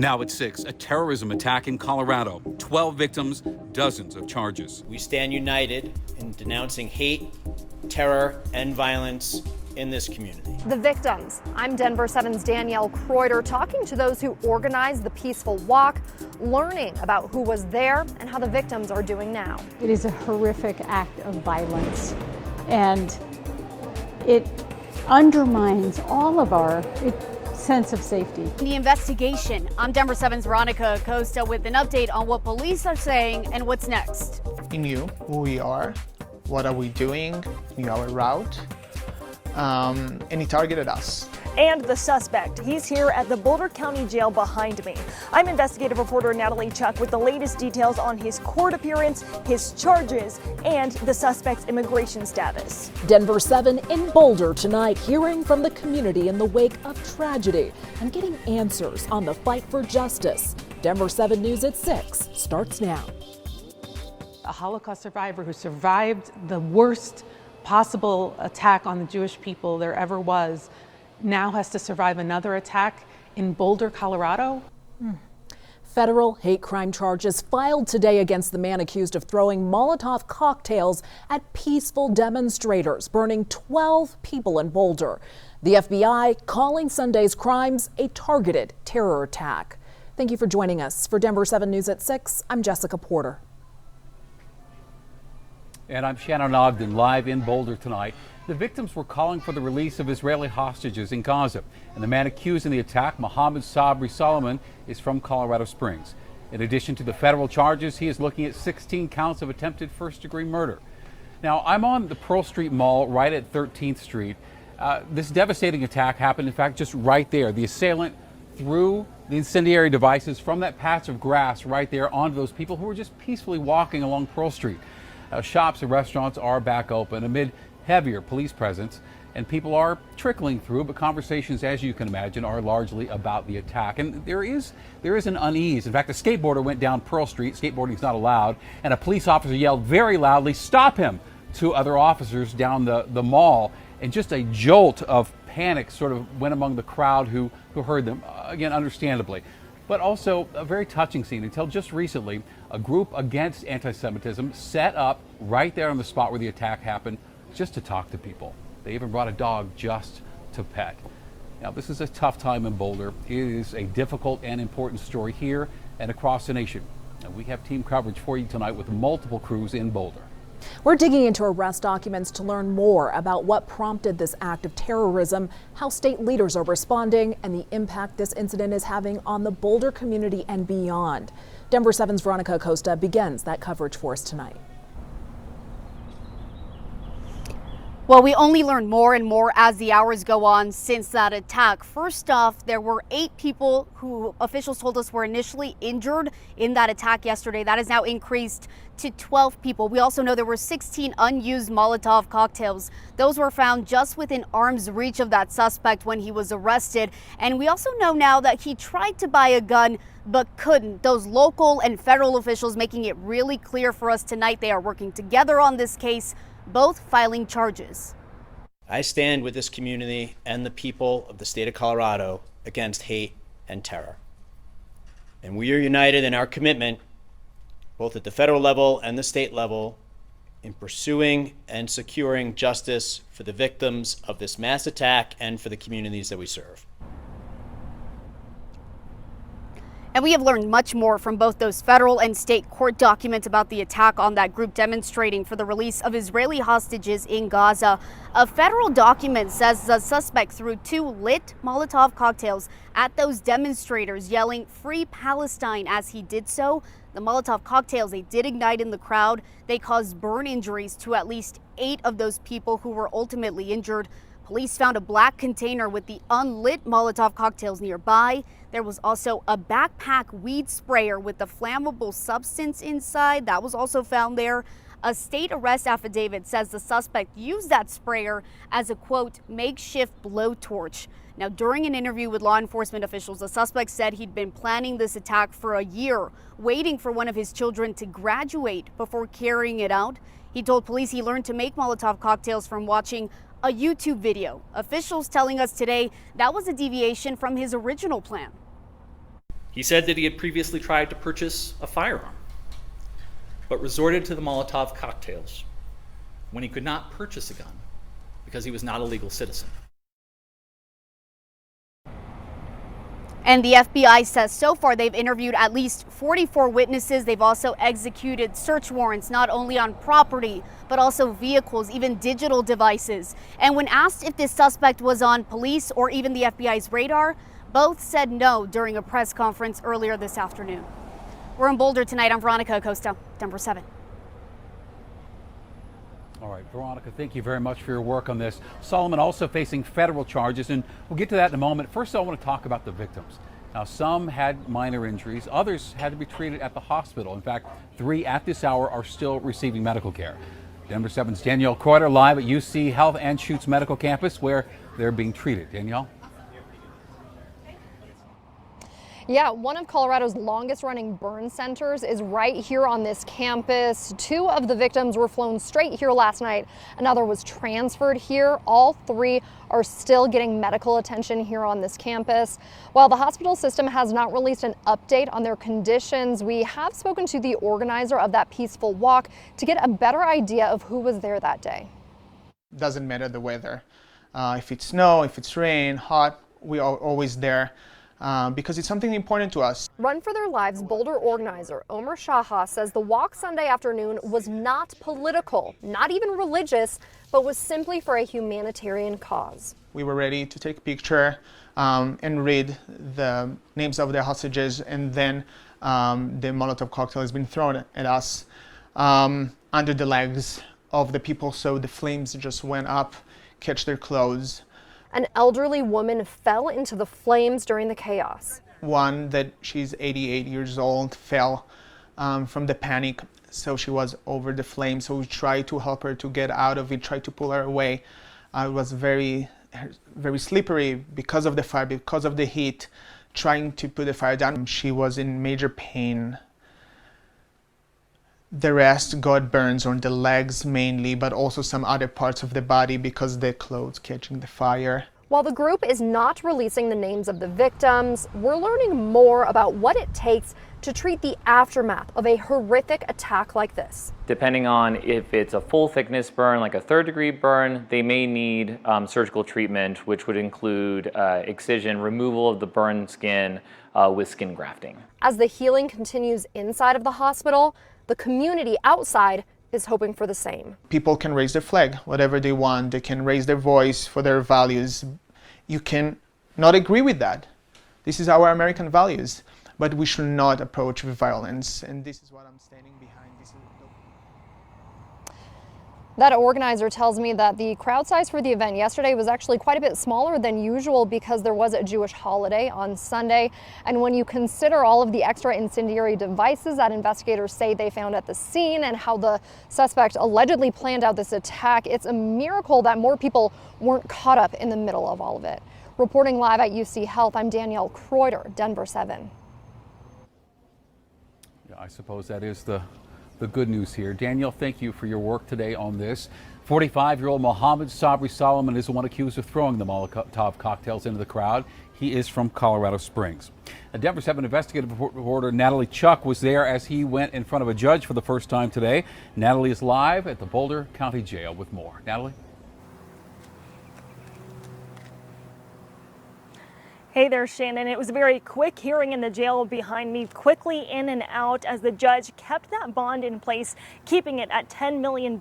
Now at 6, a terrorism attack in Colorado. 12 victims, dozens of charges. We stand united in denouncing hate, terror, and violence in this community. The victims. I'm Denver 7's Danielle Kreuter, talking to those who organized the peaceful walk, learning about who was there and how the victims are doing now. It is a horrific act of violence, and it undermines all of our sense of safety. The investigation. I'm Denver 7's Veronica Acosta with an update on what police are saying and what's next. We knew who we are, what are we doing, we know our route, and he targeted us. And the suspect. He's here at the Boulder County Jail behind me. I'm investigative reporter Natalie Chuck with the latest details on his court appearance, his charges, and the suspect's immigration status. Denver 7 in Boulder tonight, hearing from the community in the wake of tragedy and getting answers on the fight for justice. Denver 7 News at 6 starts now. A Holocaust survivor who survived the worst possible attack on the Jewish people there ever was now has to survive another attack in Boulder, Colorado. Federal hate crime charges filed today against the man accused of throwing Molotov cocktails at peaceful demonstrators, burning 12 people in Boulder. The FBI calling Sunday's crimes a targeted terror attack. Thank you for joining us. For Denver 7 News at 6, I'm Jessica Porter. And I'm Shannon Ogden, live in Boulder tonight. The victims were calling for the release of Israeli hostages in Gaza. And the man accused in the attack, Mohammed Sabri Solomon, is from Colorado Springs. In addition to the federal charges, he is looking at 16 counts of attempted first-degree murder. Now, I'm on the Pearl Street Mall right at 13th Street. This devastating attack happened, in fact, just right there. The assailant threw the incendiary devices from that patch of grass right there onto those people who were just peacefully walking along Pearl Street. Shops and restaurants are back open amid heavier police presence, and people are trickling through, but conversations, as you can imagine, are largely about the attack. And there is an unease. In fact, a skateboarder went down Pearl Street. Skateboarding is not allowed, and a police officer yelled very loudly, "Stop him!" to other officers down the mall. And just a jolt of panic sort of went among the crowd who heard them, again, understandably. But also a very touching scene. Until just recently, a group against anti-Semitism set up right there on the spot where the attack happened just to talk to people. They even brought a dog just to pet. Now, this is a tough time in Boulder. It is a difficult and important story here and across the nation. And we have team coverage for you tonight with multiple crews in Boulder. We're digging into arrest documents to learn more about what prompted this act of terrorism, how state leaders are responding, and the impact this incident is having on the Boulder community and beyond. Denver 7's Veronica Acosta begins that coverage for us tonight. Well, we only learn more and more as the hours go on since that attack. First off, there were 8 people who officials told us were initially injured in that attack yesterday. That has now increased to 12 people. We also know there were 16 unused Molotov cocktails. Those were found just within arm's reach of that suspect when he was arrested. And we also know now that he tried to buy a gun but couldn't. Those local and federal officials making it really clear for us tonight they are working together on this case, both filing charges. I stand with this community and the people of the state of Colorado against hate and terror. And we are united in our commitment, both at the federal level and the state level, in pursuing and securing justice for the victims of this mass attack and for the communities that we serve. And we have learned much more from both those federal and state court documents about the attack on that group demonstrating for the release of Israeli hostages in Gaza. A federal document says the suspect threw 2 lit Molotov cocktails at those demonstrators, yelling "Free Palestine" as he did so. The Molotov cocktails, they did ignite in the crowd. They caused burn injuries to at least 8 of those people who were ultimately injured. Police found a black container with the unlit Molotov cocktails nearby. There was also a backpack weed sprayer with the flammable substance inside. That was also found there. A state arrest affidavit says the suspect used that sprayer as a, quote, makeshift blowtorch. Now, during an interview with law enforcement officials, the suspect said he'd been planning this attack for a year, waiting for one of his children to graduate before carrying it out. He told police he learned to make Molotov cocktails from watching a YouTube video. Officials telling us today that was a deviation from his original plan. He said that he had previously tried to purchase a firearm, but resorted to the Molotov cocktails when he could not purchase a gun because he was not a legal citizen. And the FBI says so far they've interviewed at least 44 witnesses. They've also executed search warrants not only on property, but also vehicles, even digital devices. And when asked if this suspect was on police or even the FBI's radar, both said no during a press conference earlier this afternoon. We're in Boulder tonight. I'm Veronica Acosta, Denver 7. All right, Veronica, thank you very much for your work on this. Solomon also facing federal charges, and we'll get to that in a moment. First, I want to talk about the victims. Now, some had minor injuries. Others had to be treated at the hospital. In fact, 3 at this hour are still receiving medical care. Denver 7's Danielle Kreuter live at UC Health Anschutz Medical Campus, where they're being treated. Danielle? Yeah, one of Colorado's longest running burn centers is right here on this campus. 2 of the victims were flown straight here last night. Another was transferred here. All 3 are still getting medical attention here on this campus. While the hospital system has not released an update on their conditions, we have spoken to the organizer of that peaceful walk to get a better idea of who was there that day. Doesn't matter the weather. If it's snow, if it's rain, hot, we are always there. Because it's something important to us. Run for Their Lives Boulder organizer Omer Shaha says the walk Sunday afternoon was not political, not even religious, but was simply for a humanitarian cause. We were ready to take a picture and read the names of the hostages, and then the Molotov cocktail has been thrown at us under the legs of the people, so the flames just went up, catch their clothes. An elderly woman fell into the flames during the chaos. One that she's 88 years old fell from the panic, so she was over the flames. So we tried to help her to get out of it, tried to pull her away. It was very slippery because of the fire, because of the heat, trying to put the fire down. She was in major pain. The rest got burns on the legs mainly, but also some other parts of the body because the clothes catching the fire. While the group is not releasing the names of the victims, we're learning more about what it takes to treat the aftermath of a horrific attack like this. Depending on if it's a full thickness burn, like a 3rd-degree burn, they may need surgical treatment, which would include excision, removal of the burned skin with skin grafting. As the healing continues inside of the hospital, the community outside is hoping for the same. People can raise their flag, whatever they want. They can raise their voice for their values. You can not agree with that. This is our American values, but we should not approach with violence. And this is what I'm standing behind. That organizer tells me that the crowd size for the event yesterday was actually quite a bit smaller than usual because there was a Jewish holiday on Sunday. And when you consider all of the extra incendiary devices that investigators say they found at the scene and how the suspect allegedly planned out this attack, it's a miracle that more people weren't caught up in the middle of all of it. Reporting live at UC Health, I'm Danielle Kreuter, Denver 7. Yeah, I suppose that is the good news here. Danielle, thank you for your work today on this. 45-year-old Mohammed Sabri Solomon is the one accused of throwing the Molotov cocktails into the crowd. He is from Colorado Springs. A Denver 7 investigative reporter Natalie Chuck was there as he went in front of a judge for the first time today. Natalie is live at the Boulder County Jail with more. Natalie? Hey there, Shannon. It was a very quick hearing in the jail behind me, quickly in and out as the judge kept that bond in place, keeping it at $10 million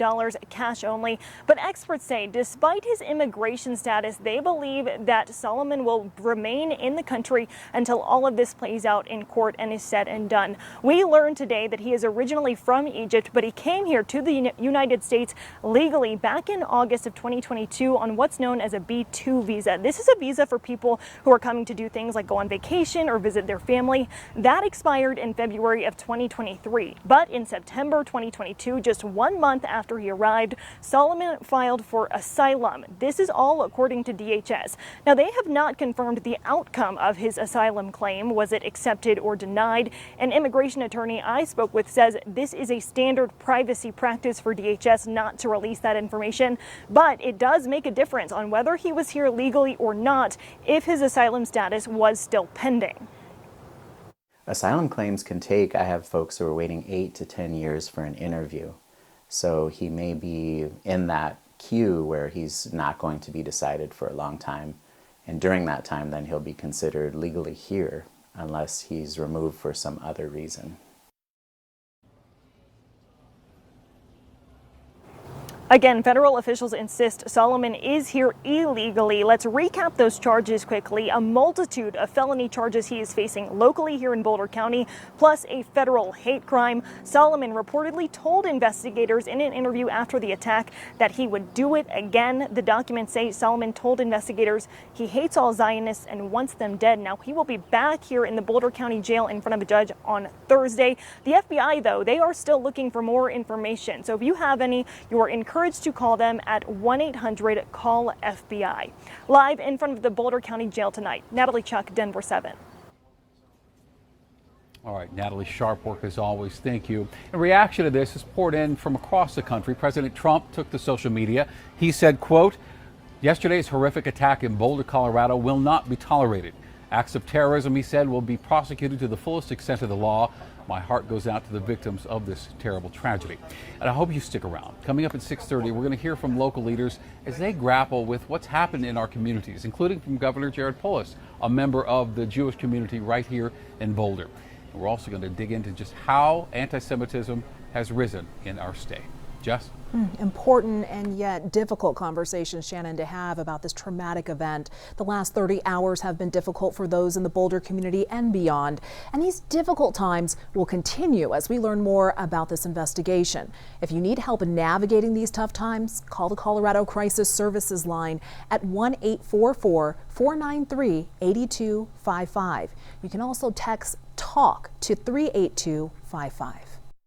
cash only. But experts say despite his immigration status, they believe that Solomon will remain in the country until all of this plays out in court and is said and done. We learned today that he is originally from Egypt, but he came here to the United States legally back in August of 2022 on what's known as a B-2 visa. This is a visa for people who are coming to do things like go on vacation or visit their family. That expired in February of 2023. But in September 2022, just 1 month after he arrived, Solomon filed for asylum. This is all according to DHS. Now, they have not confirmed the outcome of his asylum claim. Was it accepted or denied? An immigration attorney I spoke with says this is a standard privacy practice for DHS not to release that information, but it does make a difference on whether he was here legally or not if his asylum status was still pending. Asylum claims can take, I have folks who are waiting 8 to 10 years for an interview. So he may be in that queue where he's not going to be decided for a long time. And during that time, then he'll be considered legally here unless he's removed for some other reason. Again, federal officials insist Solomon is here illegally. Let's recap those charges quickly. A multitude of felony charges he is facing locally here in Boulder County, plus a federal hate crime. Solomon reportedly told investigators in an interview after the attack that he would do it again. The documents say Solomon told investigators he hates all Zionists and wants them dead. Now, he will be back here in the Boulder County Jail in front of a judge on Thursday. The FBI, though, they are still looking for more information. So if you have any, you are encouraged to call them at 1-800-CALL-FBI. Live in front of the Boulder County Jail tonight, Natalie Chuck, Denver 7. All right, Natalie, sharp work as always. Thank you. In reaction to this is poured in from across the country. President Trump took to social media. He said, quote, "Yesterday's horrific attack in Boulder, Colorado will not be tolerated. Acts of terrorism," he said, "will be prosecuted to the fullest extent of the law. My heart goes out to the victims of this terrible tragedy." And I hope you stick around. Coming up at 6:30, we're going to hear from local leaders as they grapple with what's happened in our communities, including from Governor Jared Polis, a member of the Jewish community right here in Boulder. And we're also going to dig into just how anti-Semitism has risen in our state. Jess? Important and yet difficult conversation, Shannon, to have about this traumatic event. The last 30 hours have been difficult for those in the Boulder community and beyond. And these difficult times will continue as we learn more about this investigation. If you need help in navigating these tough times, call the Colorado Crisis Services line at 1-844-493-8255. You can also text TALK to 38255.